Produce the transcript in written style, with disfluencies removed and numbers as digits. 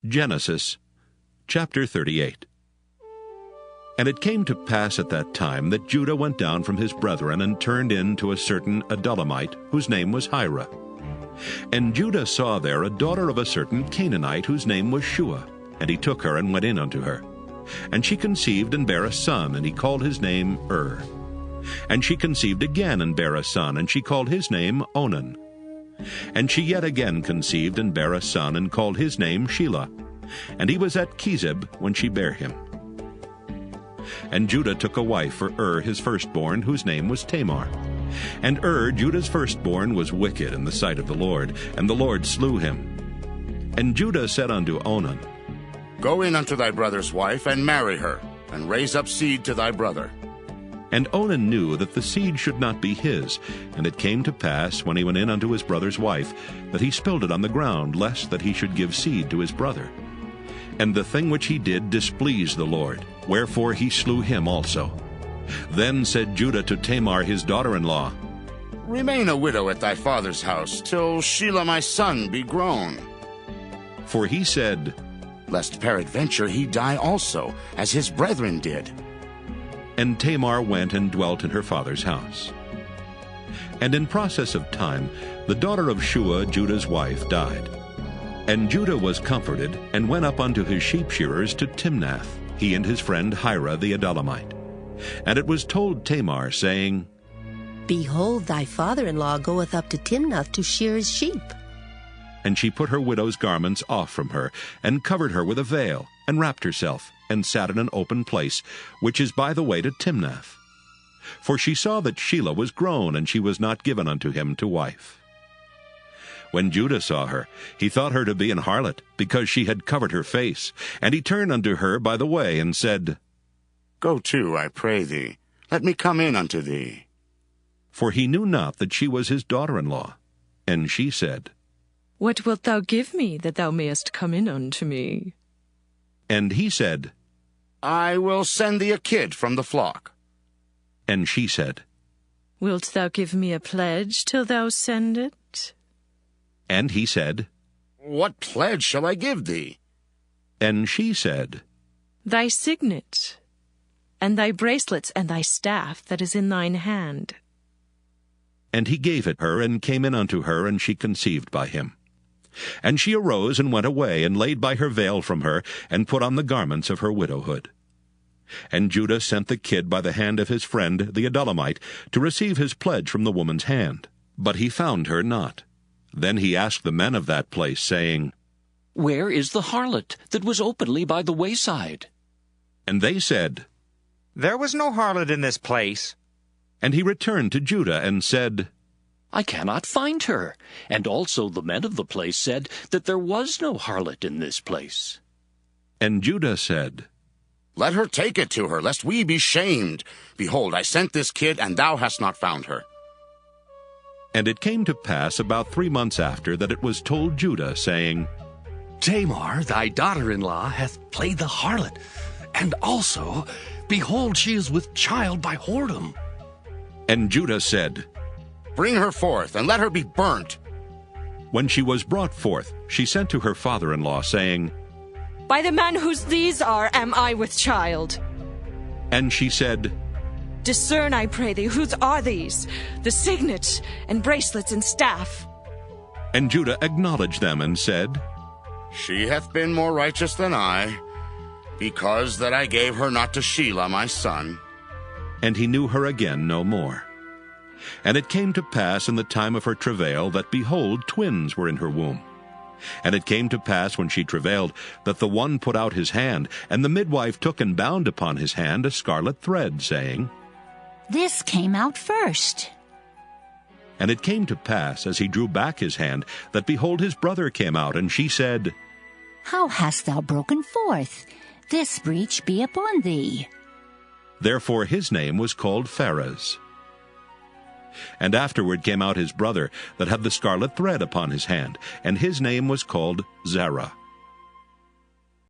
Genesis chapter 38. And it came to pass at that time that Judah went down from his brethren and turned in to a certain Adullamite, whose name was Hira. And Judah saw there a daughter of a certain Canaanite, whose name was Shua. And he took her and went in unto her. And she conceived and bare a son, and he called his name And she conceived again and bare a son, and she called his name Onan. And she yet again conceived and bare a son, and called his name Shelah. And he was at Kezib when she bare him. And Judah took a wife for his firstborn, whose name was Tamar. And Judah's firstborn, was wicked in the sight of the Lord, and the Lord slew him. And Judah said unto Onan, Go in unto thy brother's wife, and marry her, and raise up seed to thy brother. And Onan knew that the seed should not be his. And it came to pass, when he went in unto his brother's wife, that he spilled it on the ground, lest that he should give seed to his brother. And the thing which he did displeased the Lord, wherefore he slew him also. Then said Judah to Tamar his daughter-in-law, Remain a widow at thy father's house, till Shelah my son be grown. For he said, Lest peradventure he die also, as his brethren did. And Tamar went and dwelt in her father's house. And in process of time, the daughter of Shua, Judah's wife, died. And Judah was comforted, and went up unto his sheep-shearers to Timnath, he and his friend Hira the Adullamite. And it was told Tamar, saying, Behold, thy father-in-law goeth up to Timnath to shear his sheep. And she put her widow's garments off from her, and covered her with a veil, and wrapped herself, and sat in an open place, which is by the way to Timnath. For she saw that Shelah was grown, and she was not given unto him to wife. When Judah saw her, he thought her to be an harlot, because she had covered her face. And he turned unto her by the way, and said, Go to, I pray thee, let me come in unto thee. For he knew not that she was his daughter-in-law. And she said, What wilt thou give me, that thou mayest come in unto me? And he said, I will send thee a kid from the flock. And she said, Wilt thou give me a pledge till thou send it? And he said, What pledge shall I give thee? And she said, Thy signet, and thy bracelets, and thy staff that is in thine hand. And he gave it her, and came in unto her, and she conceived by him. And she arose and went away, and laid by her veil from her, and put on the garments of her widowhood. And Judah sent the kid by the hand of his friend the Adullamite, to receive his pledge from the woman's hand. But he found her not. Then he asked the men of that place, saying, Where is the harlot that was openly by the wayside? And they said, There was no harlot in this place. And he returned to Judah and said, I cannot find her. And also the men of the place said that there was no harlot in this place. And Judah said, Let her take it to her, lest we be shamed. Behold, I sent this kid, and thou hast not found her. And it came to pass about 3 months after that it was told Judah, saying, Tamar, thy daughter-in-law, hath played the harlot, and also, behold, she is with child by whoredom. And Judah said, Bring her forth, and let her be burnt. When she was brought forth, she sent to her father-in-law, saying, By the man whose these are am I with child. And she said, Discern, I pray thee, whose are these, the signet, and bracelets, and staff? And Judah acknowledged them, and said, She hath been more righteous than I, because that I gave her not to Shelah my son. And he knew her again no more. And it came to pass in the time of her travail, that, behold, twins were in her womb. And it came to pass, when she travailed, that the one put out his hand, and the midwife took and bound upon his hand a scarlet thread, saying, This came out first. And it came to pass, as he drew back his hand, that, behold, his brother came out, and she said, How hast thou broken forth? This breach be upon thee. Therefore his name was called Pharez. And afterward came out his brother, that had the scarlet thread upon his hand, and his name was called Zerah.